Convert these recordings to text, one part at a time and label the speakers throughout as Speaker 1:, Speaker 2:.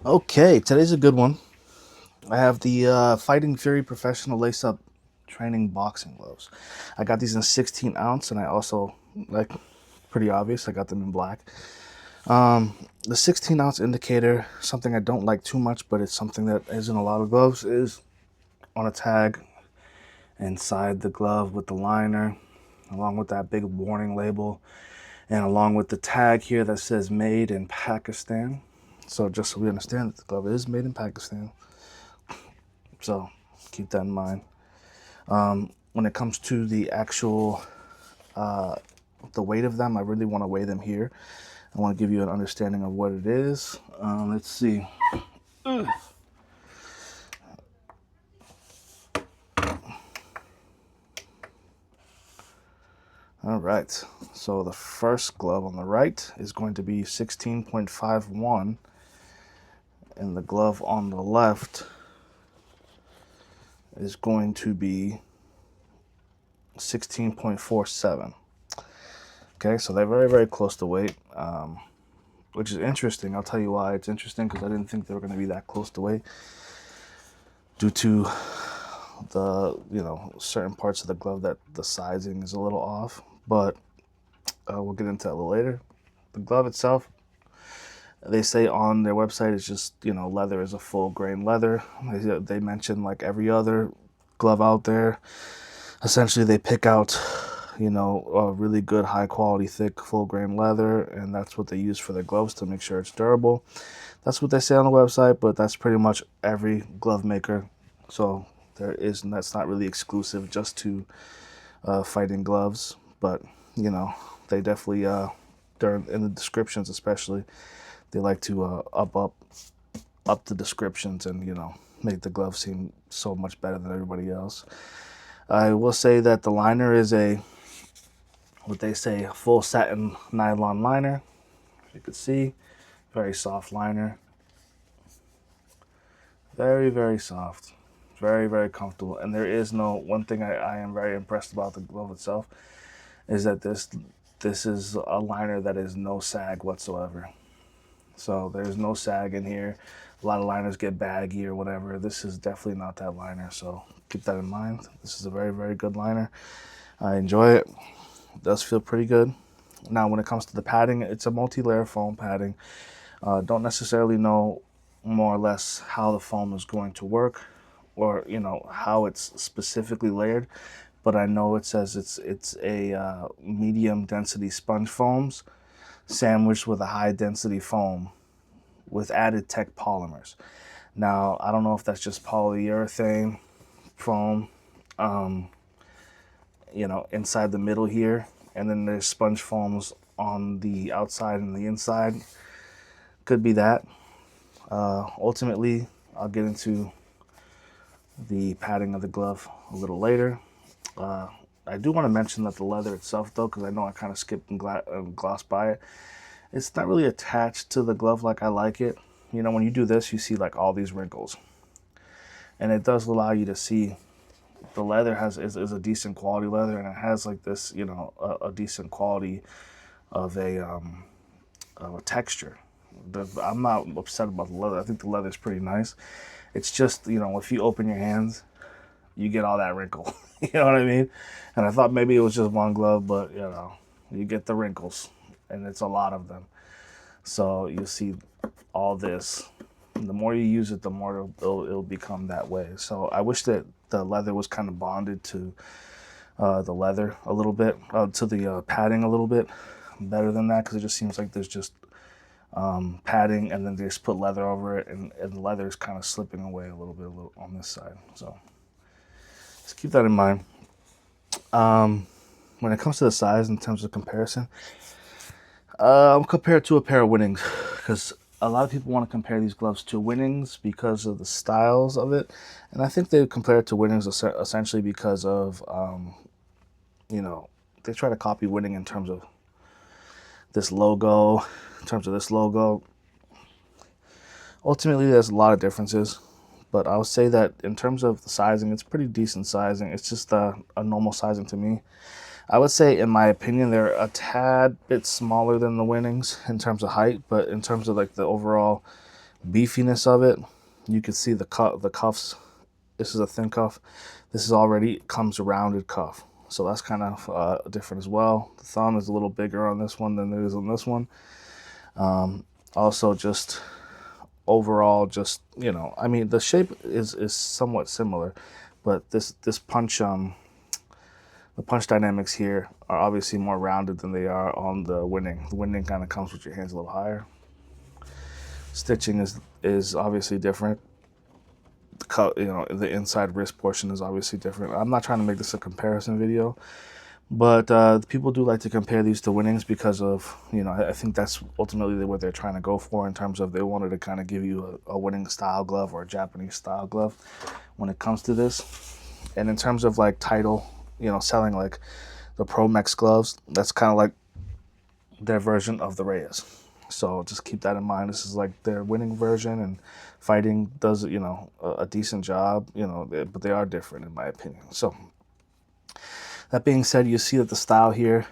Speaker 1: Okay, today's a good one. I have the Fighting Fury Professional Lace-Up Training Boxing Gloves. I got these in 16 ounce, and I also, like, pretty obvious, I got them in black. The 16 ounce indicator, something I don't like too much, but it's something that is in a lot of gloves, is on a tag inside the glove with the liner, along with that big warning label, and along with the tag here that says made in Pakistan. So just so we understand that the glove is made in Pakistan. So keep that in mind. When it comes to the actual the weight of them, I really want to weigh them here. I want to give you an understanding of what it is. Let's see. All right. So the first glove on the right is going to be 16.51, and the glove on the left is going to be 16.47. Okay, so they're very, very close to weight, which is interesting. I'll tell you why it's interesting, because I didn't think they were going to be that close to weight due to the, certain parts of the glove that the sizing is a little off, but we'll get into that a little later. The glove itself, they say on their website, it's just, leather is a full grain leather. They mention, like every other glove out there, essentially they pick out a really good high quality thick full grain leather, and that's what they use for their gloves to make sure it's durable. That's what they say on the website, but that's pretty much every glove maker. So that's not really exclusive just to fighting gloves, but they definitely during in the descriptions especially, they like to up the descriptions and make the glove seem so much better than everybody else. I will say that the liner is what they say, a full satin nylon liner. As you can see, very soft liner. Very, very soft. Very, very comfortable. And there is one thing I am very impressed about the glove itself is that this is a liner that is no sag whatsoever. So there's no sag in here. A lot of liners get baggy or whatever. This is definitely not that liner, so keep that in mind. This is a very, very good liner. I enjoy it. It does feel pretty good. Now, when it comes to the padding, it's a multi-layer foam padding. Don't necessarily know more or less how the foam is going to work, or how it's specifically layered, but I know it says it's a medium density sponge foams sandwiched with a high density foam with added tech polymers. Now, I don't know if that's just polyurethane foam, inside the middle here, and then there's sponge foams on the outside and the inside. Could be that. Ultimately, I'll get into the padding of the glove a little later. I do want to mention that the leather itself, though, because I know I kind of skipped and glossed by it, it's not really attached to the glove like I like it. When you do this, you see like all these wrinkles, and it does allow you to see the leather is a decent quality leather, and it has like this, a decent quality of a texture. I'm not upset about the leather. I think the leather is pretty nice. It's just, if you open your hands, you get all that wrinkle. You know what I mean? And I thought maybe it was just one glove, but you get the wrinkles, and it's a lot of them. So you see all this. The more you use it, the more it'll become that way. So I wish that the leather was kind of bonded to the leather a little bit, to the padding a little bit better than that, because it just seems like there's just padding, and then they just put leather over it, and the leather is kind of slipping away a little bit on this side. So just keep that in mind. When it comes to the size in terms of comparison, I'm compared to a pair of Winnings, because a lot of people want to compare these gloves to Winnings because of the styles of it, and I think they compare it to Winnings essentially because of they try to copy Winning in terms of this logo. Ultimately, there's a lot of differences, but I would say that in terms of the sizing, it's pretty decent sizing. It's just a normal sizing to me. I would say, in my opinion, they're a tad bit smaller than the Winnings in terms of height, but in terms of like the overall beefiness of it. You can see the cuffs. This is a thin cuff. This is already comes a rounded cuff. So that's kind of different as well. The thumb is a little bigger on this one than it is on this one. Also, just overall, just, you know, I mean, the shape is somewhat similar, but this punch, the punch dynamics here are obviously more rounded than they are on the Winning. The Winning kind of comes with your hands a little higher. Stitching is obviously different. You know, the inside wrist portion is obviously different. I'm not trying to make this a comparison video, but people do like to compare these to Winnings because of, you know, I think that's ultimately what they're trying to go for in terms of they wanted to kind of give you a Winning style glove or a Japanese style glove when it comes to this. And in terms of like title, you know, selling like the Promex gloves, that's kind of like their version of the Reyes. So just keep that in mind. This is like their Winning version, and fighting does, you know, a decent job, you know, but they are different in my opinion. So that being said, you see that the style here,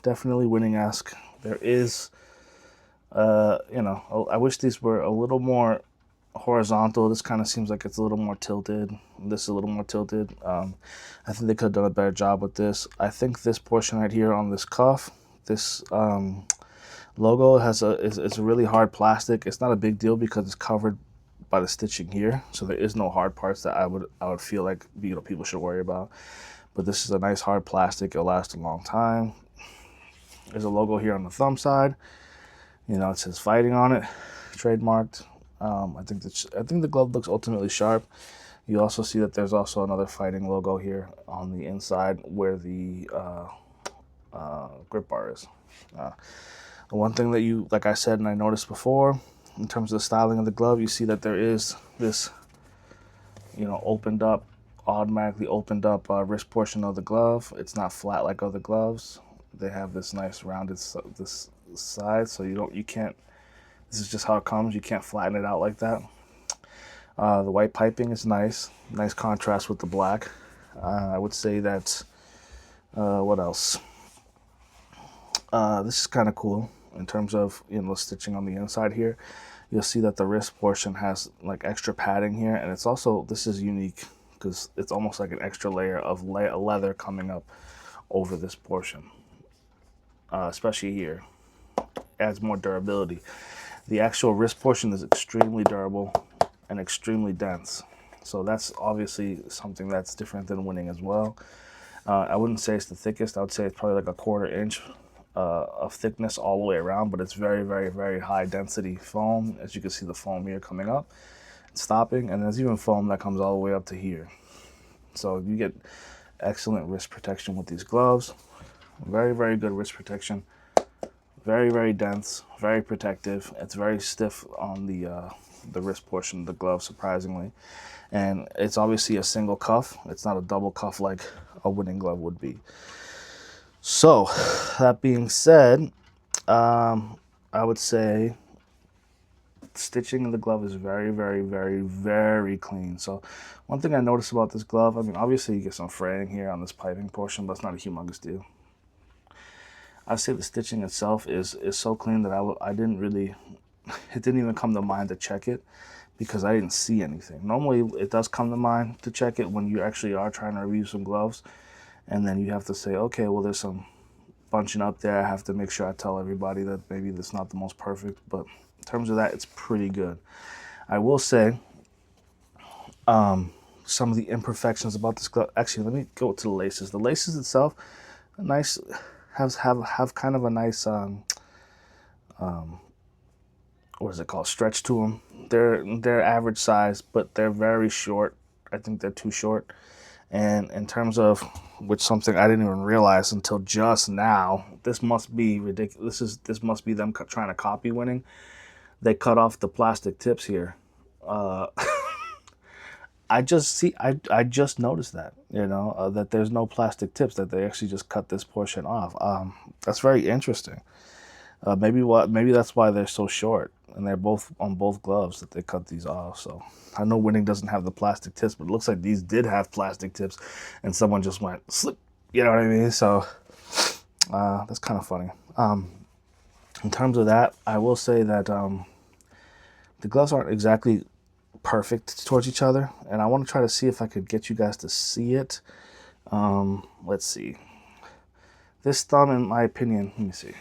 Speaker 1: definitely Winning-esque. There is, you know, I wish these were a little more horizontal. This kind of seems like it's a little more tilted. This is a little more tilted. I think they could have done a better job with this. I think this portion right here on this cuff, this logo is a really hard plastic. It's not a big deal because it's covered by the stitching here, so there is no hard parts that I would feel like, you know, people should worry about. But this is a nice hard plastic. It'll last a long time. There's a logo here on the thumb side. You know, it says Fighting on it, trademarked. I think the glove looks ultimately sharp. You also see that there's also another Fighting logo here on the inside where the grip bar is. The one thing that you, like I said, and I noticed before, in terms of the styling of the glove, you see that there is this, you know, automatically opened up wrist portion of the glove. It's not flat like other gloves. They have this nice rounded this side, so you can't. This is just how it comes. You can't flatten it out like that. The white piping is nice contrast with the black. I would say that. What else? This is kind of cool in terms of, you know, stitching on the inside here. You'll see that the wrist portion has like extra padding here, and it's also, this is unique because it's almost like an extra layer of leather coming up over this portion, especially here. Adds more durability. The actual wrist portion is extremely durable and extremely dense, so that's obviously something that's different than Winning as well. I wouldn't say it's the thickest. I would say it's probably like a 1/4 inch of thickness all the way around, but it's very, very, very high density foam. As you can see, the foam here coming up and stopping, and there's even foam that comes all the way up to here. So you get excellent wrist protection with these gloves. Very, very good wrist protection. Very, very dense, very protective. It's very stiff on the wrist portion of the glove, surprisingly. And it's obviously a single cuff. It's not a double cuff like a Winning glove would be. So, that being said, I would say stitching in the glove is very, very, very, very clean. So, one thing I noticed about this glove, I mean, obviously you get some fraying here on this piping portion, but it's not a humongous deal. I'd say the stitching itself is so clean that I didn't really, it didn't even come to mind to check it because I didn't see anything. Normally, it does come to mind to check it when you actually are trying to review some gloves. And then you have to say, okay, well, there's some bunching up there. I have to make sure I tell everybody that maybe that's not the most perfect. But in terms of that, it's pretty good. I will say some of the imperfections about this glove. Actually, let me go to the laces. The laces itself, nice, have kind of a nice, what is it called? Stretch to them. They're average size, but they're very short. I think they're too short. And in terms of, which something I didn't even realize until just now, this must be ridiculous. This must be them trying to copy Winning. They cut off the plastic tips here. I just noticed that, you know, that there's no plastic tips, that they actually just cut this portion off. That's very interesting. Maybe that's why they're so short, and they're both on both gloves that they cut these off. So I know Winning doesn't have the plastic tips, but it looks like these did have plastic tips, and someone just went slip. You know what I mean? So that's kind of funny. In terms of that, I will say that The gloves aren't exactly perfect towards each other, and I want to try to see if I could get you guys to see it. Let's see. This thumb, in my opinion, let me see.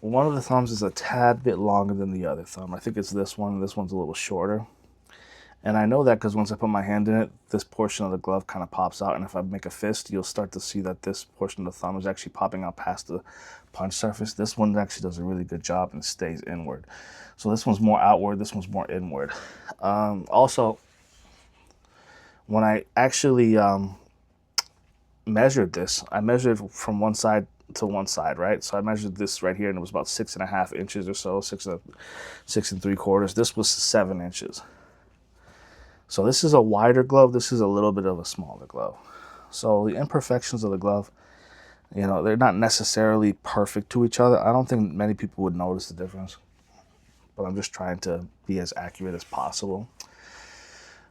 Speaker 1: One of the thumbs is a tad bit longer than the other thumb. I think it's this one. This one's a little shorter. And I know that because once I put my hand in it, this portion of the glove kind of pops out. And if I make a fist, you'll start to see that this portion of the thumb is actually popping out past the punch surface. This one actually does a really good job and stays inward. So this one's more outward. This one's more inward. Also, when I actually measured this, I measured from one side to one side, right? So I measured this right here, and it was about 6.5 inches or so, 6 3/4. This was 7 inches. So this is a wider glove. This is a little bit of a smaller glove. So the imperfections of the glove, you know, they're not necessarily perfect to each other. I don't think many people would notice the difference, but I'm just trying to be as accurate as possible.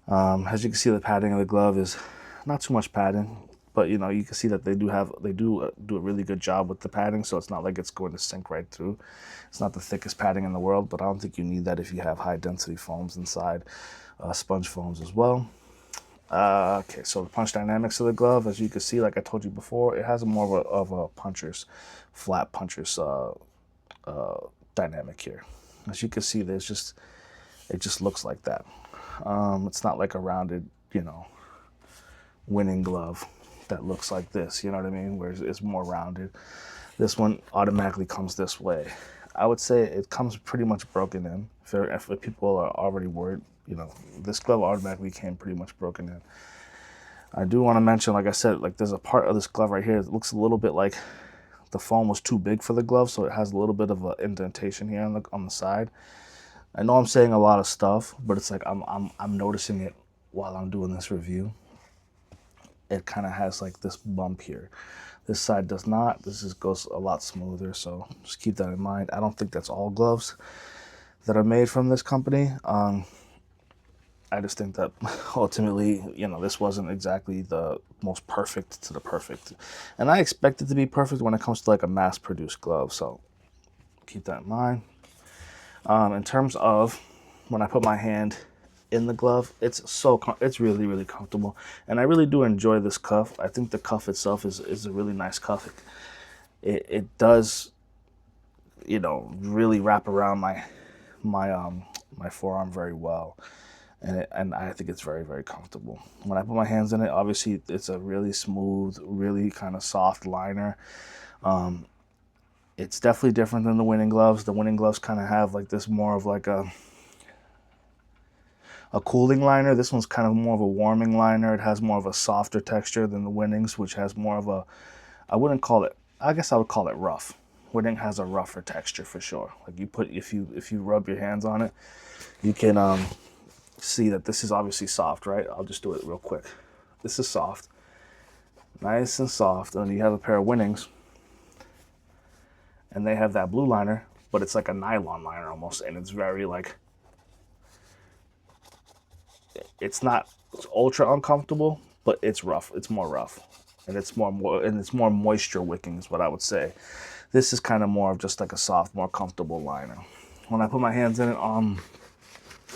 Speaker 1: As you can see, the padding of the glove is not too much padding, but you know, you can see that they do do a really good job with the padding, so it's not like it's going to sink right through. It's not the thickest padding in the world, but I don't think you need that if you have high density foams inside, sponge foams as well. Okay, so the punch dynamics of the glove, as you can see, like I told you before, it has more of a puncher's, flat puncher's dynamic here. As you can see, it just looks like that. It's not like a rounded, you know, winning glove that looks like this, you know what I mean, where it's more rounded. This one automatically comes this way. I would say it comes pretty much broken in. If people are already worried, you know, this glove automatically came pretty much broken in. I do want to mention, like I said, like there's a part of this glove right here that looks a little bit like the foam was too big for the glove, so it has a little bit of an indentation here on the side. I know I'm saying a lot of stuff, but it's like I'm noticing it while I'm doing this review. It kind of has like this bump here. This side does not. This goes a lot smoother, so just keep that in mind. I don't think that's all gloves that are made from this company. I just think that ultimately, you know, this wasn't exactly the most perfect to the perfect. And I expect it to be perfect when it comes to like a mass-produced glove, so keep that in mind. In terms of when I put my hand in the glove, it's really, really comfortable, and I really do enjoy this cuff. I think the cuff itself is a really nice cuff. It does, you know, really wrap around my forearm very well, and I think it's very, very comfortable. When I put my hands in it, obviously it's a really smooth, really kind of soft liner. It's definitely different than the winning gloves. The winning gloves kind of have like this more of like a cooling liner. This one's kind of more of a warming liner. It has more of a softer texture than the winnings, which has more of a, I wouldn't call it, I guess I would call it rough. Winning has a rougher texture for sure. Like if you rub your hands on it, you can see that this is obviously soft, right? I'll just do it real quick. This is soft, nice and soft. And you have a pair of winnings, and they have that blue liner, but it's like a nylon liner almost, and it's very like, it's not ultra uncomfortable, but it's rough. It's more rough, and it's more moisture wicking is what I would say. This is kind of more of just like a soft, more comfortable liner. When I put my hands in it,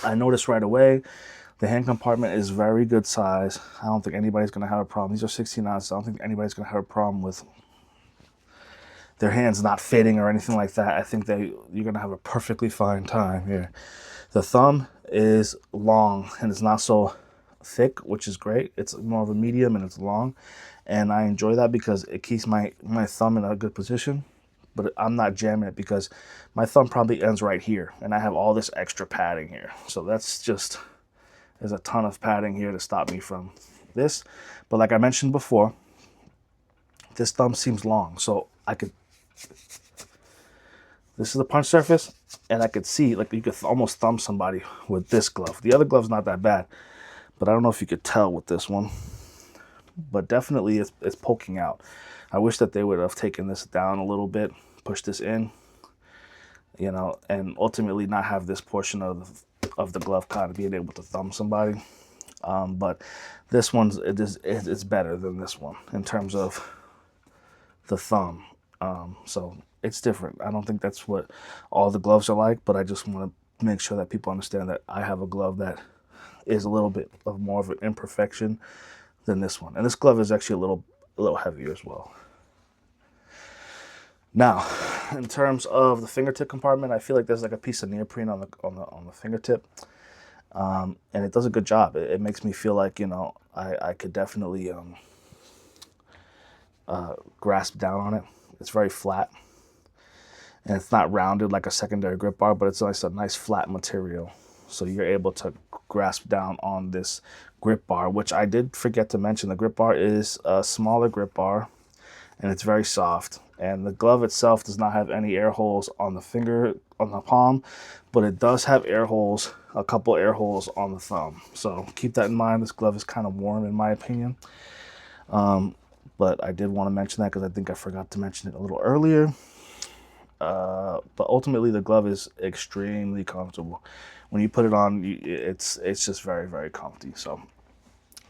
Speaker 1: I noticed right away the hand compartment is very good size. I don't think anybody's gonna have a problem. These are 16 ounces. I don't think anybody's gonna have a problem with their hands not fitting or anything like that. I think you're gonna have a perfectly fine time here. The thumb is long and it's not so thick, which is great. It's more of a medium and it's long, and I enjoy that because it keeps my thumb in a good position, but I'm not jamming it because my thumb probably ends right here and I have all this extra padding here. So there's a ton of padding here to stop me from this. But like I mentioned before, this thumb seems long, so this is the punch surface, and I could see, like, you could almost thumb somebody with this glove. The other glove's not that bad, but I don't know if you could tell with this one. But definitely it's poking out. I wish that they would have taken this down a little bit, pushed this in, you know, and ultimately not have this portion of the glove kind of being able to thumb somebody. But this one's, it's better than this one in terms of the thumb. So it's different. I don't think that's what all the gloves are like, but I just want to make sure that people understand that I have a glove that is a little bit of more of an imperfection than this one. And this glove is actually a little heavier as well. Now, in terms of the fingertip compartment, I feel like there's like a piece of neoprene on the fingertip, and it does a good job. It makes me feel like, you know, I could definitely grasp down on it. It's very flat, and it's not rounded like a secondary grip bar, but it's a nice flat material. So you're able to grasp down on this grip bar, which I did forget to mention. The grip bar is a smaller grip bar, and it's very soft. And the glove itself does not have any air holes on the palm, but it does have air holes, a couple air holes on the thumb. So keep that in mind. This glove is kind of warm in my opinion. But I did want to mention that because I think I forgot to mention it a little earlier. But ultimately the glove is extremely comfortable. When you put it on, it's just very, very comfy. So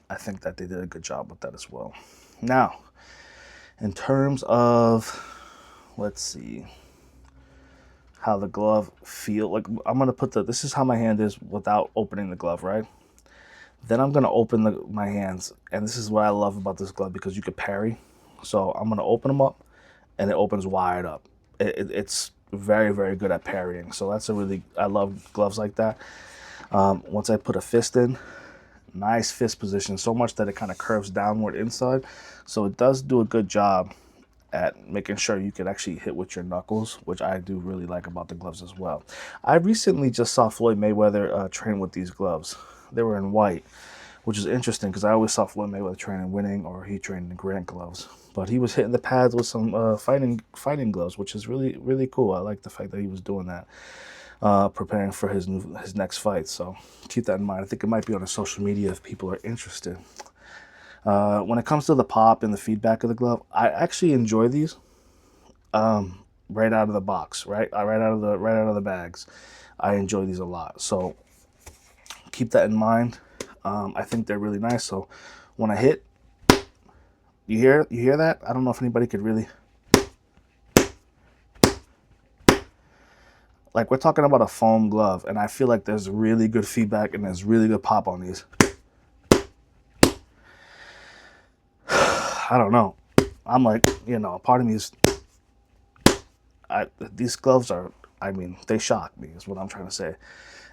Speaker 1: I think that they did a good job with that as well. Now, in terms of, let's see, how the glove feel, like I'm gonna put this is how my hand is without opening the glove, right? Then I'm gonna open my hands, and this is what I love about this glove, because you could parry. So I'm gonna open them up, and it opens wide up. It's very, very good at parrying. So that's I love gloves like that. Once I put a fist in, nice fist position, so much that it kind of curves downward inside. So it does do a good job at making sure you can actually hit with your knuckles, which I do really like about the gloves as well. I recently just saw Floyd Mayweather train with these gloves. They were in white, which is interesting because I always saw Floyd Mayweather train in winning, or he trained in Grant gloves. But he was hitting the pads with some fighting gloves, which is really, really cool. I like the fact that he was doing that, preparing for his next fight. So keep that in mind. I think it might be on his social media if people are interested. When it comes to the pop and the feedback of the glove, I actually enjoy these right out of the box, right out of the bags. I enjoy these a lot. So keep that in mind. I think they're really nice. So when I hit, you hear that? I don't know if anybody could really, like, we're talking about a foam glove, and I feel like there's really good feedback and there's really good pop on these. I don't know. I'm like, you know, part of me is, these gloves are, I mean, they shock me, is what I'm trying to say,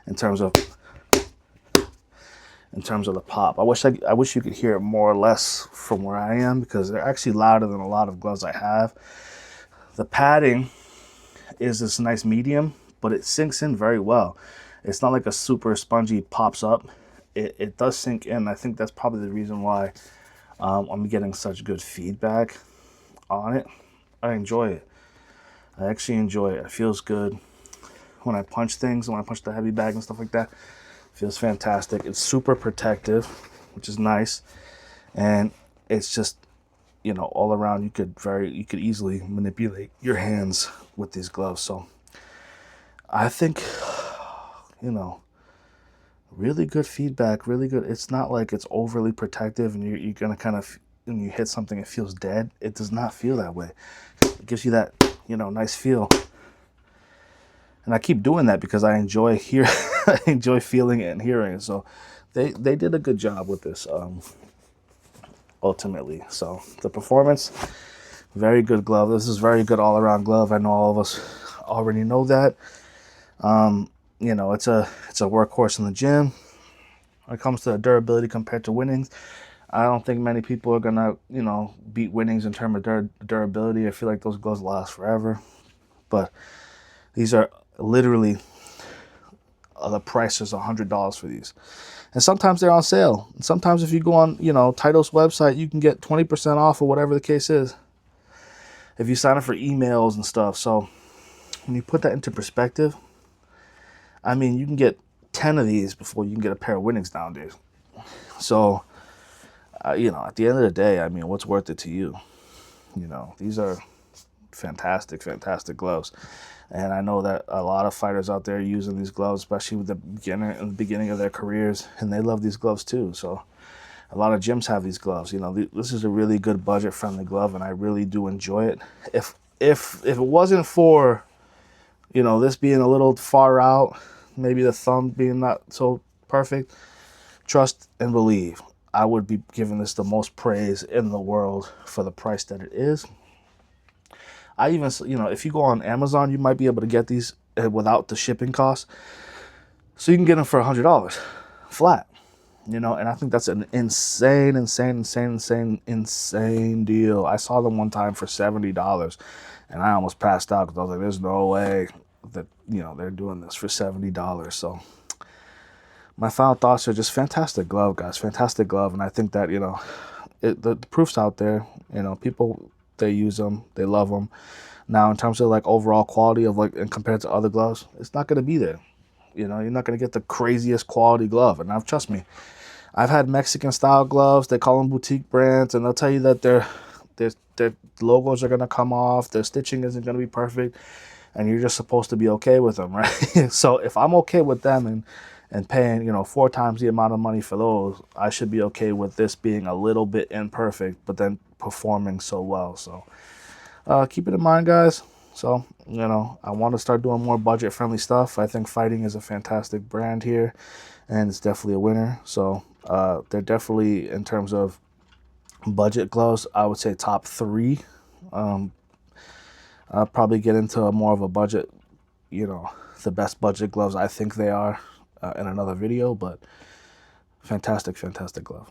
Speaker 1: in terms of the pop. I wish you could hear it more or less from where I am, because they're actually louder than a lot of gloves I have. The padding is this nice medium, but it sinks in very well. It's not like a super spongy pops up. It does sink in. I think that's probably the reason why I'm getting such good feedback on it. I enjoy it. I actually enjoy it. It feels good when I punch things, when I punch the heavy bag and stuff like that. It feels fantastic. It's super protective, which is nice, and it's just, you know, all around. You could easily manipulate your hands with these gloves. So I think, you know, really good feedback, really good. It's not like it's overly protective and you're gonna kind of, when you hit something, it feels dead. It does not feel that way. It gives you that, you know, nice feel. And I keep doing that because I enjoy I enjoy feeling it and hearing it. So they did a good job with this, ultimately. So the performance, very good glove. This is very good all around glove. I know all of us already know that. You know, it's a workhorse in the gym. When it comes to durability compared to winnings, I don't think many people are gonna, you know, beat winnings in terms of durability. I feel like those gloves last forever. But these are literally, the price is $100 for these, and sometimes they're on sale. And sometimes if you go on, you know, Title's website, you can get 20% off, or whatever the case is, if you sign up for emails and stuff. So when you put that into perspective, I mean, you can get 10 of these before you can get a pair of winnings nowadays. So, you know, at the end of the day, I mean, what's worth it to you? You know, these are fantastic, fantastic gloves. And I know that a lot of fighters out there are using these gloves, especially with in the beginning of their careers, and they love these gloves too. So a lot of gyms have these gloves. You know, this is a really good budget-friendly glove, and I really do enjoy it. If it wasn't for, you know, this being a little far out, maybe the thumb being not so perfect, trust and believe, I would be giving this the most praise in the world for the price that it is. I even, you know, if you go on Amazon, you might be able to get these without the shipping costs. So you can get them for $100 flat, you know, and I think that's an insane deal. I saw them one time for $70 and I almost passed out because I was like, there's no way that, you know, they're doing this for $70. So my final thoughts are just fantastic glove, guys, fantastic glove. And I think that, you know, the proof's out there, you know, people, they use them, they love them. Now, in terms of like overall quality of like, and compared to other gloves, it's not going to be there. You know, you're not going to get the craziest quality glove. And now, trust me, I've had Mexican style gloves. They call them boutique brands, and they'll tell you that their logos are going to come off, their stitching isn't going to be perfect, and you're just supposed to be okay with them, right? So if I'm okay with them and paying, you know, 4 times the amount of money for those, I should be okay with this being a little bit imperfect, but then performing so well. So keep it in mind, guys. So, you know, I want to start doing more budget-friendly stuff. I think Fighting is a fantastic brand here, and it's definitely a winner. So they're definitely, in terms of budget gloves, I would say top 3. I'll probably get into more of a budget, you know, the best budget gloves I think they are in another video, but fantastic glove.